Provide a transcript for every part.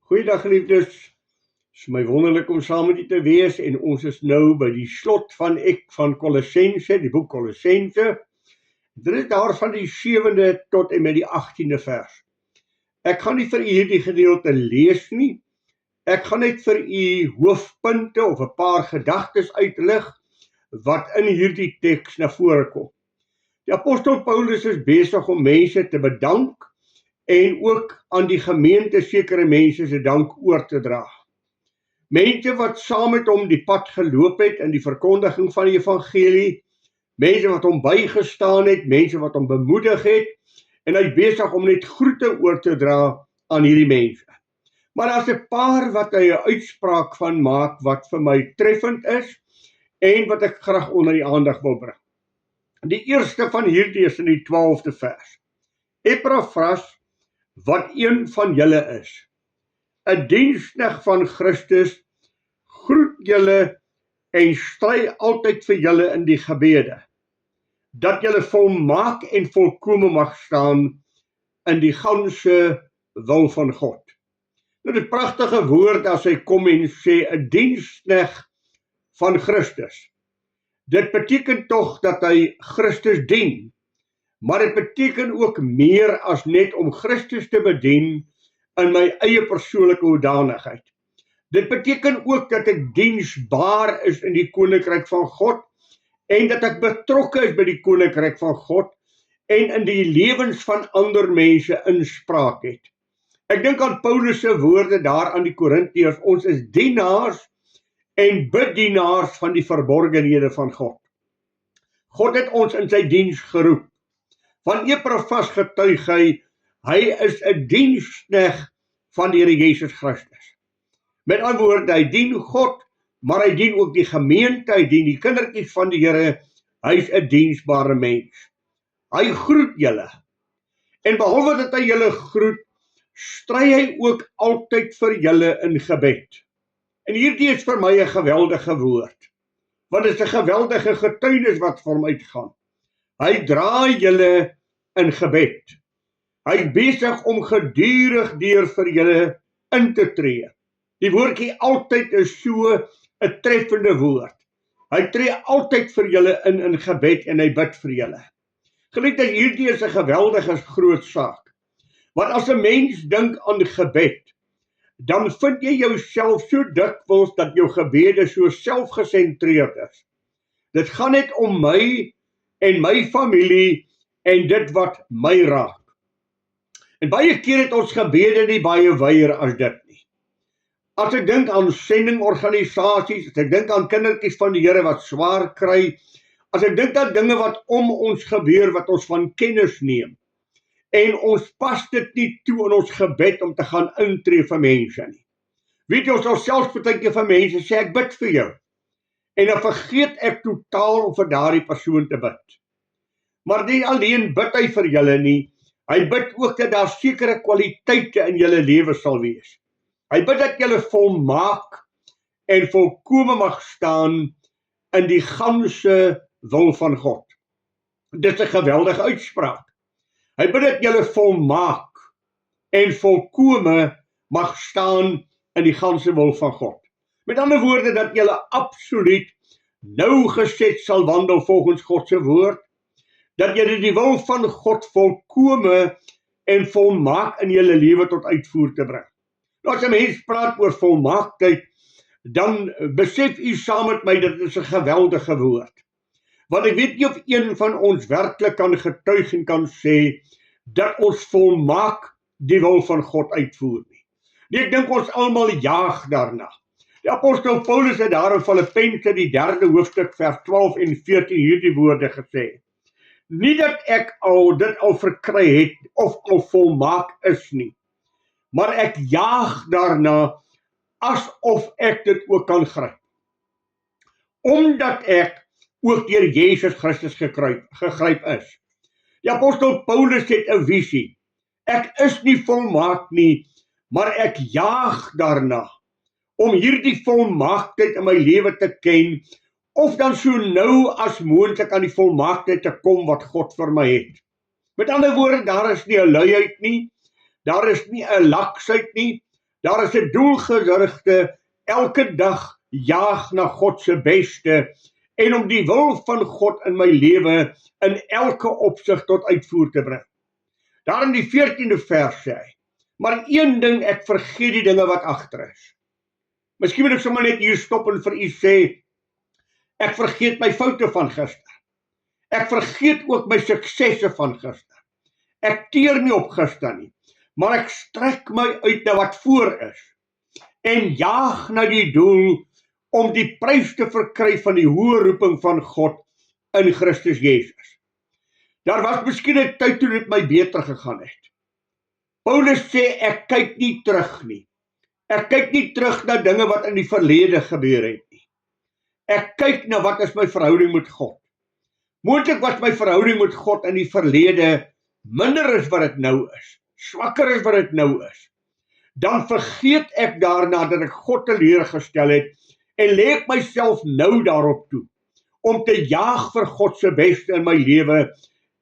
Goeiedag geliefdes, het is my wonderlik om saam met u te wees en ons is nou by die slot van Kolossense, die boek Kolossense. Dit is daar van die 7de tot en met die 18de vers. Ek gaan nie vir u hierdie gedeelte lees nie, ek gaan net vir u hoofpunte of 'n paar gedagtes uitlig wat in hierdie teks na vore kom. Die apostel Paulus is besig om mense te bedank en ook aan die gemeente sekere mense se dank oor te dra. Mense wat saam met hom die pad geloop het in die verkondiging van die evangelie, mense wat hom bygestaan het, mense wat hom bemoedig het, en hy is besig om net groete oor te dra aan hierdie mense. Maar daar's 'n paar wat hy 'n uitspraak van maak wat vir my treffend is en wat ek graag onder die aandag wil bring. Die eerste van hierdie is in die 12de vers. Epafras, wat een van julle is, 'n diensknegt van Christus, groet julle en stry altyd vir julle in die gebede, dat julle volmaak en volkome mag staan in die ganse wil van God. Nou dit pragtige woord as hy kom en sê 'n diensknegt van Christus. Dit beteken tog dat hy Christus dien, maar dit beteken ook meer as net om Christus te bedien in my eie persoonlike hoedanigheid. Dit beteken ook dat ek diensbaar is in die koninkryk van God en dat ek betrokke is by die koninkryk van God en in die lewens van ander mense inspraak het. Ek dink aan Paulus se woorde daar aan die Korintiërs, ons is dienaars en bedienaars van die verborgenhede van God. God het ons in sy diens geroep. Van Epafras getuig hy is 'n diensknegt van die Here Jesus Christus. Met ander woorde, hy dien God, maar hy dien ook die gemeente, hy dien die kindertjies van die Here, hy is 'n diensbare mens. Hy groet julle. En behalwe dat hy julle groet, stry hy ook altyd vir julle in gebed. En hierdie is vir my 'n geweldige woord, want dit is 'n geweldige getuienis wat vir hom uitgaan. Hy dra julle in gebed. Hy is besig om gedurig deur vir julle in te tree. Die woordjie altyd is so 'n treffende woord. Hy tree altyd vir julle in gebed en hy bid vir julle. Geliefdes, hierdie is 'n geweldige groot saak. Want as 'n mens dink aan gebed, dan vind jy jouself so dikwels dat jou gebede so selfgesentreerd is. Dit gaan net om my en my familie en dit wat my raak. En baie keer het ons gebede nie baie wyer as dit nie. As ek dink aan sendingorganisasies, as ek dink aan kindertjies van die Here wat swaar kry, as ek dink aan dinge wat om ons gebeur, wat ons van kennis neem, en ons pas dit nie toe in ons gebed om te gaan intree vir mense nie. Weet jy, ons sal selfs partykeer vir mense sê, ek bid vir jou, en dan vergeet ek totaal om vir daardie persoon te bid. Maar nie alleen bid hy vir julle nie, hy bid ook dat daar sekere kwaliteite in julle lewe sal wees. Hy bid dat julle volmaak en volkome mag staan in die ganse wil van God. Dit is 'n geweldige uitspraak. Hy bid dat julle volmaak en volkome mag staan in die ganse wil van God. Met ander woorde, dat julle absoluut nougeset sal wandel volgens God se woord, dat julle die wil van God volkome en volmaak in julle lewe tot uitvoer te bring. Nou as 'n mens praat oor volmaaktheid, dan besef u saam met my dat dit is 'n geweldige woord. Want ek weet nie of een van ons werklik kan getuig en kan sê dat ons volmaak die wil van God uitvoer nie. Nee, ek dink ons almal jaag daarna. Die apostel Paulus het daar in Filippense die 3de hoofstuk vers 12 en 14 hierdie woorde gesê. Nie dat ek dit al verkry het of al volmaak is nie, maar ek jaag daarna asof ek dit ook kan gryp. Omdat ek ook deur Jesus Christus gegryp is. Die apostel Paulus het 'n visie. Ek is nie volmaak nie, maar ek jaag daarna om hierdie volmaaktheid in my lewe te ken, of dan so nou as moontlik aan die volmaaktheid te kom wat God vir my het. Met ander woorde, daar is nie 'n luiheid nie, daar is nie 'n laksheid nie, Daar is 'n doelgerigte, elke dag jaag na God se beste en om die wil van God in my lewe in elke opsig tot uitvoer te bring. Daar in die 14de vers sê hy, maar een ding, ek vergeet die dinge wat agter is. Miskien moet ek sommer net hier stop en vir u sê, ek vergeet my foute van gister. Ek vergeet ook my suksesse van gister. Ek teer nie op gister nie, maar ek strek my uit na wat voor is en jaag na die doel om die prys te verkry van die hoë roeping van God in Christus Jesus. Daar was miskien 'n tyd toe dit my beter gegaan het. Paulus sê, ek kyk nie terug nie. Ek kyk nie terug na dinge wat in die verlede gebeur het nie. Ek kyk na wat is my verhouding met God. Moontlik was my verhouding met God in die verlede minder as wat dit nou is, swakker as wat dit nou is. Dan vergeet ek daarna dat ek God teleurgestel het en lê ek myself nou daarop toe om te jaag vir God se beste in my lewe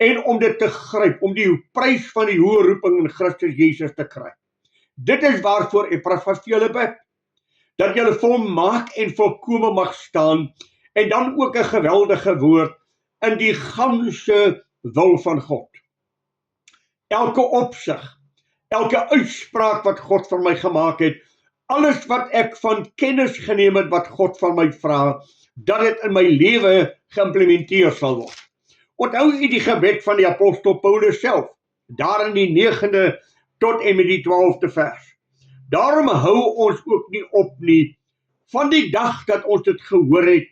en om dit te gryp, om die prys van die hoë roeping in Christus Jesus te kry. Dit is waarvoor Epaphras vir julle bid, dat julle volmaak en volkome mag staan, en dan ook 'n geweldige woord, in die ganse wil van God. Elke opsig, elke uitspraak wat God vir my gemaak het, alles wat ek van kennis geneem het wat God van my vra, dat dit in my lewe geïmplementeer sal word. Onthou u die gebed van die apostel Paulus self, daar in die 9de tot en met die 12de vers. Daarom hou ons ook nie op nie, van die dag dat ons dit gehoor het,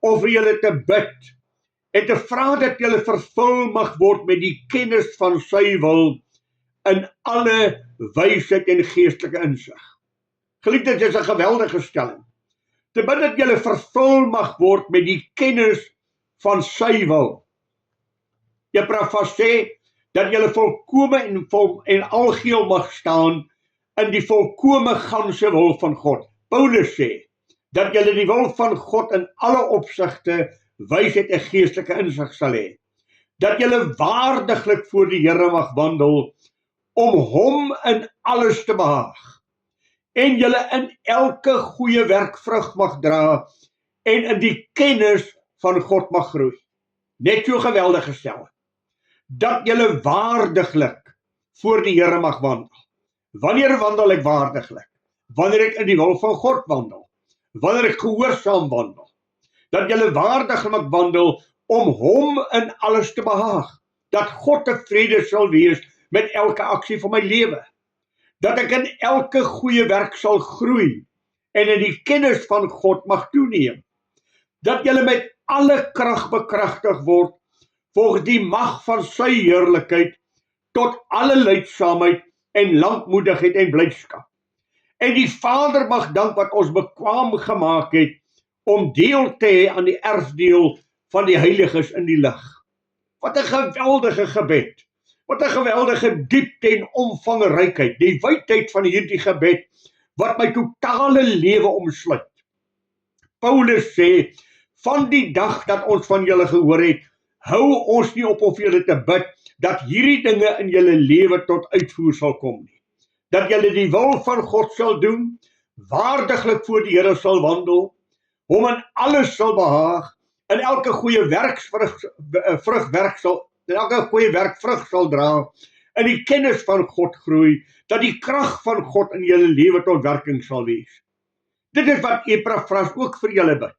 om vir julle te bid, en te vra dat julle vervul mag word met die kennis van sy wil, in alle wysheid en geestelike insig. Geliefdes, dit is 'n geweldige stelling. Te bid dat julle vervul mag word met die kennis van sy wil. Epaphras sê dat julle volkome en algeheel mag staan in die volkome ganse wil van God. Paulus sê dat julle die wil van God in alle opsigte, wysheid en geestelike insig sal hê. Dat julle waardiglik voor die Here mag wandel, om hom in alles te behaag. En julle in elke goeie werk vrug mag dra, en in die kennis van God mag groei. Net so geweldige stelling. Dat julle waardiglik voor die Here mag wandel. Wanneer wandel ek waardiglik? Wanneer ek in die wil van God wandel. Wanneer ek gehoorsaam wandel. Dat julle waardig mag wandel om hom in alles te behaag. Dat God tevrede sal wees met elke aksie van my lewe. Dat ek in elke goeie werk sal groei en in die kennis van God mag toeneem. Dat julle met alle krag bekragtig word volgens die mag van sy heerlikheid tot alle lydsaamheid en lankmoedigheid en blydskap. En die Vader mag dank wat ons bekwaam gemaak het om deel te hê aan die erfdeel van die heiliges in die lig. Wat 'n geweldige gebed. Wat 'n geweldige diepte en omvangrykheid, die wydheid van hierdie gebed, wat my totale lewe omsluit. Paulus sê, van die dag dat ons van julle gehoor het, hou ons nie op om vir julle te bid, dat hierdie dinge in julle lewe tot uitvoer sal kom nie. Dat julle die wil van God sal doen, waardiglik voor die Here sal wandel, hom in alles sal behaag, in elke goeie werk vrug sal dra, in die kennis van God groei, dat die krag van God in julle lewe tot werking sal wees. Dit is wat Epaphras ook vir julle bid.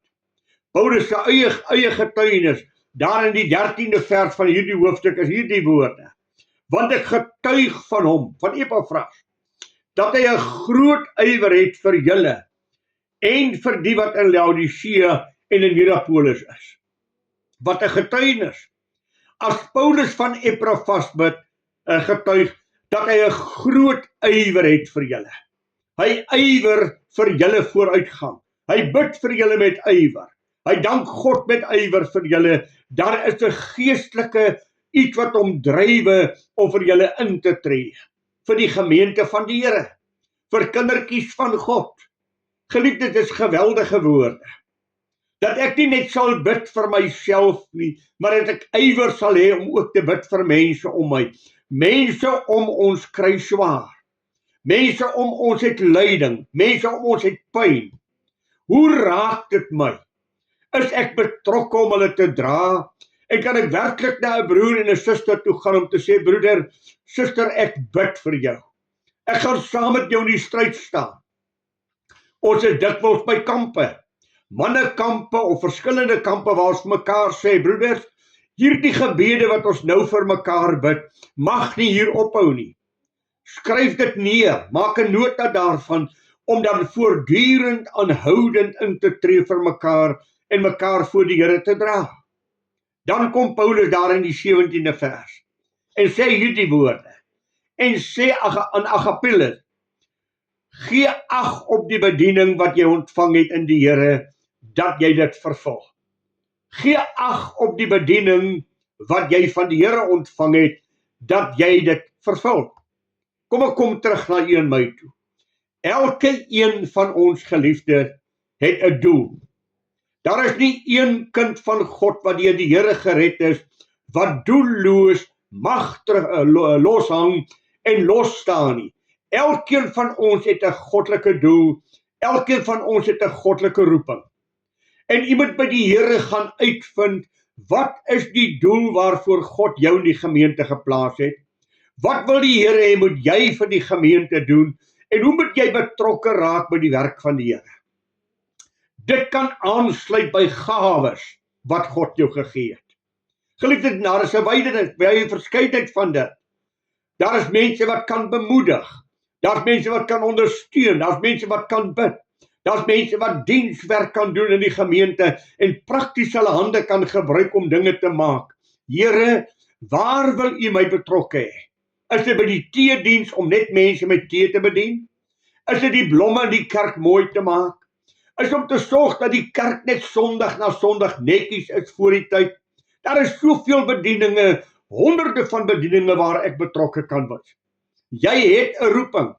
Paulus se eie getuienis, daar in die 13de vers van hierdie hoofstuk is hierdie woorde. Want ek getuig van hom, van Epaphras, dat hy 'n groot ywer het vir julle en vir die wat in Laodicea en in Hierapolis is. Wat 'n getuienis. As Paulus van Epaphras bid, getuig dat hy 'n groot ywer het vir julle. Hy ywer vir julle vooruitgang. Hy bid vir julle met ywer. Hy dank God met ywer vir julle. Daar is 'n geestelike iets wat hom drywe om vir julle in te tree. Vir die gemeente van die Here. Vir kindertjies van God. Geliefdes, dit is geweldige woorde. Dat ek nie net sal bid vir myself nie, maar dat ek ywer sal hê om ook te bid vir mense om my. Mense om ons kry swaar. Mense om ons het lyding, mense om ons het pyn. Hoe raak dit my? Is ek betrokke om hulle te dra? En kan ek werklik na 'n broer en 'n suster toe gaan om te sê, broeder, suster, ek bid vir jou. Ek gaan saam met jou in die stryd staan. Ons is dikwels by kampe, mannekampe of verskillende kampe waar ons vir mekaar sê, broeders, hierdie gebede wat ons nou vir mekaar bid, mag nie hier ophou nie. Skryf dit neer, maak 'n nota daarvan, om dan voortdurend aanhoudend in te tree vir mekaar en mekaar voor die Here te dra. Dan kom Paulus daar in die 17de vers en sê hierdie woorde en sê aan Agapillus, gee ag op die bediening wat jy ontvang het in die Here, dat jy dit vervul. Gee ag op die bediening wat jy van die Here ontvang het, dat jy dit vervul. Kom ek kom terug na u en my toe. Elke een van ons geliefdes het 'n doel. Daar is nie een kind van God wat deur die Here gered is, wat doelloos mag loshang en los staan nie. Elkeen van ons het 'n goddelike doel, elkeen van ons het 'n goddelike roeping. En u moet by die Here gaan uitvind, wat is die doel waarvoor God jou in die gemeente geplaas het? Wat wil die Here hê moet jy vir die gemeente doen? En hoe moet jy betrokke raak by die werk van die Here? Dit kan aansluit by gawes wat God jou gegee het. Geliefdes, daar is 'n wye verskeidenheid van dit. Daar is mense wat kan bemoedig. Daar's mense wat kan ondersteun. Daar's mense wat kan bid. Daar's mense wat dienswerk kan doen in die gemeente en prakties hulle hande kan gebruik om dinge te maak. Here, waar wil u my betrokke hê? Is dit by die teediens om net mense met tee te bedien? Is dit die blomme in die kerk mooi te maak? Is om te sorg dat die kerk net Sondag na Sondag netjies is voor die tyd? Daar is soveel bedieninge, honderde van bedieninge waar ek betrokke kan wees. Jy het 'n roeping.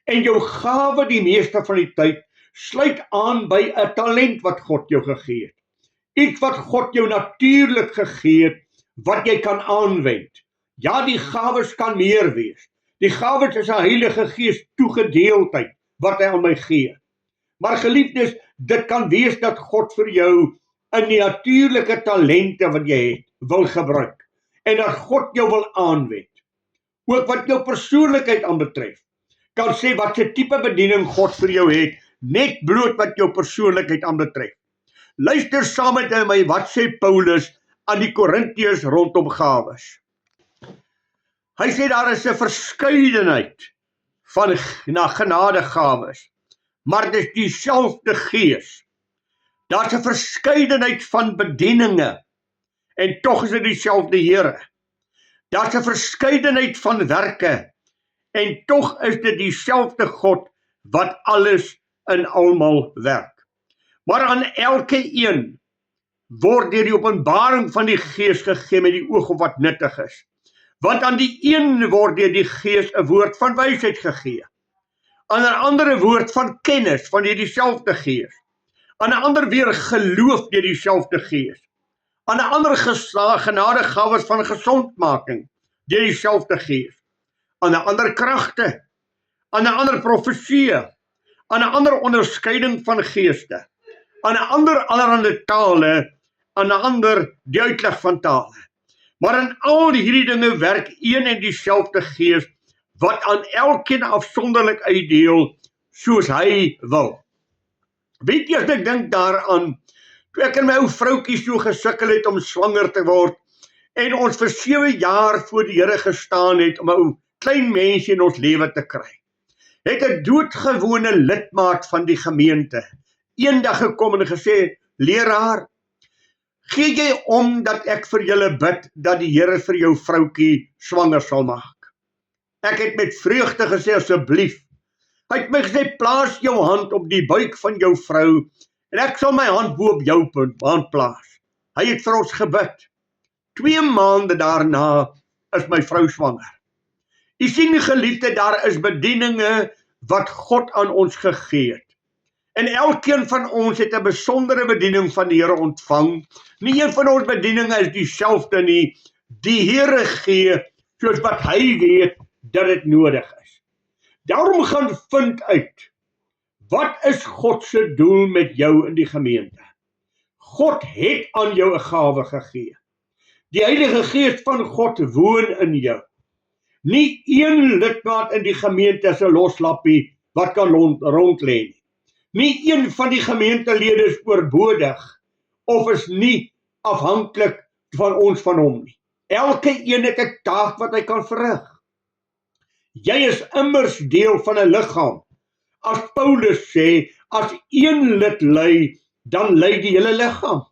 En jou gawe die meeste van die tyd sluit aan by 'n talent wat God jou gegee het. Iets wat God jou natuurlik gegee het, wat jy kan aanwend. Ja, die gawes kan meer wees. Die gawes is 'n Heilige Gees toegedeeldheid wat hy aan my gee. Maar geliefdes, dit kan wees dat God vir jou in die natuurlike talente wat jy het, wil gebruik. En dat God jou wil aanwend. Ook wat jou persoonlikheid aanbetref. Kan sê wat se tipe bediening God vir jou het, net bloot wat jou persoonlikheid aanbetref. Luister saam met my, wat sê Paulus aan die Korintiërs rondom gawes. Hy sê daar is 'n verskeidenheid van genadegawes, maar dit is dieselfde Gees. Daar's 'n verskeidenheid van bedieninge en tog is dit dieselfde Here. Daar's 'n verskeidenheid van werke en tog is dit dieselfde God wat alles in almal werk. Maar aan elke een word deur die openbaring van die Gees gegee met die oog op wat nuttig is. Want aan die een word deur die Gees 'n woord van wysheid gegee. Aan 'n ander woord van kennis van dieselfde Gees. Aan 'n ander weer geloof deur dieselfde Gees. Aan 'n ander genadegawes van gesondmaking deur dieselfde Gees. Aan 'n ander kragte, aan 'n ander profesie, aan 'n ander onderskeiding van geeste, aan 'n ander allerhande tale, aan 'n ander die uitleg van tale. Maar in al hierdie dinge werk een en dieselfde Gees wat aan elkeen afsonderlik uitdeel soos hy wil. Weet jy, as ek dink daaraan, toe ek en my ou vroukie so gesukkel het om swanger te word en ons vir 7 jaar voor die Here gestaan het om 'n ou klein mensie in ons lewe te kry, het 'n doodgewone lidmaat van die gemeente eendag gekom en gesê, leraar, gee jy om dat ek vir julle bid dat die Here vir jou vroukie swanger sal maak? Ek het met vreugde gesê, asseblief. Hy het my gesê, plaas jou hand op die buik van jou vrou en ek sal my hand bo op jou hand plaas. Hy het vir ons gebid. 2 maande daarna is my vrou swanger. U sien, geliefde, daar is bedieninge wat God aan ons gegee het. En elkeen van ons het 'n besondere bediening van die Here ontvang. Nie een van ons bedieninge is dieselfde nie. Die Here gee soos wat hy weet dat dit nodig is. Daarom gaan vind uit, wat is God se doel met jou in die gemeente? God het aan jou 'n gawe gegee. Die Heilige Gees van God woon in jou. Nie een lidmaat in die gemeente is 'n loslappie wat kan rondlê nie. Nie een van die gemeentelede is oorbodig of is nie afhanklik van ons van hom nie. Elke een het 'n taak wat hy kan verrig. Jy is immers deel van 'n liggaam. As Paulus sê, as een lid ly, dan ly die hele liggaam.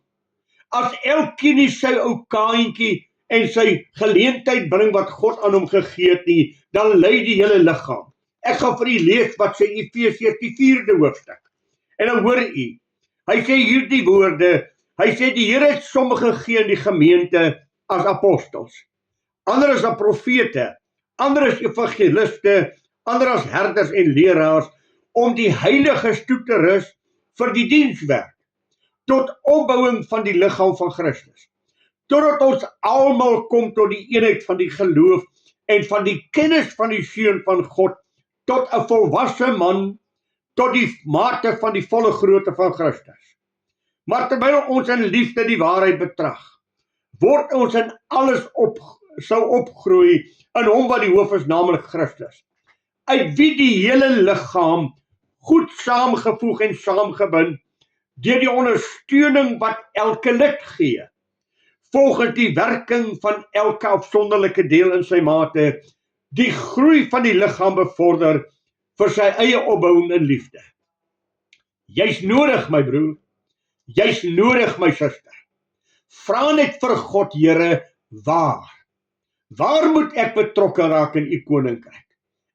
As elkeen nie sy ou kaantjie en sy geleentheid bring wat God aan hom gegee het nie, dan ly die hele liggaam. Ek gaan vir u lees wat sê Efesiërs die 4de hoofstuk. En dan hoor u, hy sê hierdie woorde, hy sê die Here het sommige gegee in die gemeente as apostels, ander as profete, ander as evangeliste, ander as herders en leraars, om die heiliges toe te rus vir die dienswerk, tot opbouing van die liggaam van Christus, totdat ons almal kom tot die eenheid van die geloof en van die kennis van die Seun van God, tot 'n volwasse man, tot die mate van die volle grootte van Christus. Maar terwyl ons in liefde die waarheid betrag, word ons in alles sou opgroei in hom wat die hoof is, naamlik Christus, uit wie die hele liggaam goed saamgevoeg en saamgebind deur die ondersteuning wat elke lid gee, volgens die werking van elke afsonderlike deel in sy mate, die groei van die liggaam bevorder vir sy eie opbouing in liefde. Jy's nodig, my broer. Jy's nodig, my suster. Vra net vir God, Here, waar moet ek betrokke raak in u koninkryk?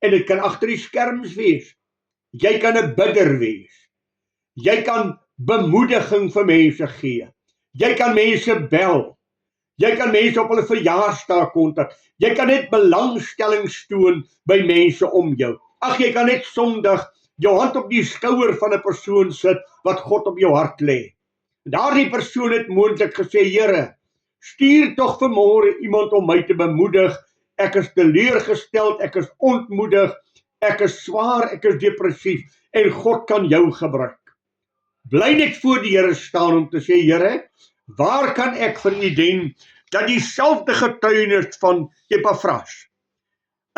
En dit kan agter die skerms wees. Jy kan 'n bidder wees. Jy kan bemoediging vir mense gee. Jy kan mense bel. Jy kan mense op hulle verjaarsdae kontak. Jy kan net belangstelling toon by mense om jou. Ag, jy kan net Sondag jou hand op die skouer van 'n persoon sit wat God op jou hart lê. Daardie persoon het moontlik gesê, Here, stuur tog vanmôre iemand om my te bemoedig. Ek is teleurgesteld, ek is ontmoedig, ek is swaar, ek is depressief en God kan jou gebruik. Bly net voor die Here staan om te sê, Here, waar kan ek vir u dien dat dieselfde getuienis van Epafras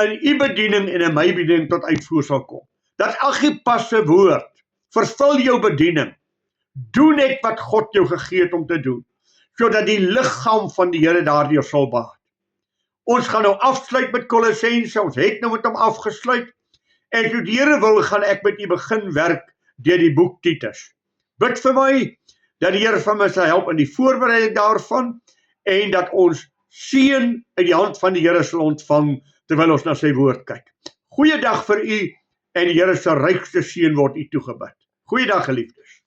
in u bediening en in my bediening tot uitvoer sal kom. Dat Agrippus se woord vervul jou bediening. Doe net wat God jou gegee het om te doen, sodat die liggaam van die Here daardeur sal baat. Ons gaan nou afsluit met Kolossense, ons het nou met hom afgesluit, en so die Here wil, gaan ek met u begin werk deur die boek Titus. Bid vir my, dat die Here vir my sal help in die voorbereiding daarvan, en dat ons seën uit die hand van die Here sal ontvang, terwyl ons na sy woord kyk. Goeiedag vir u, en die Here se rykste seën word u toegebid. Goeiedag, geliefdes.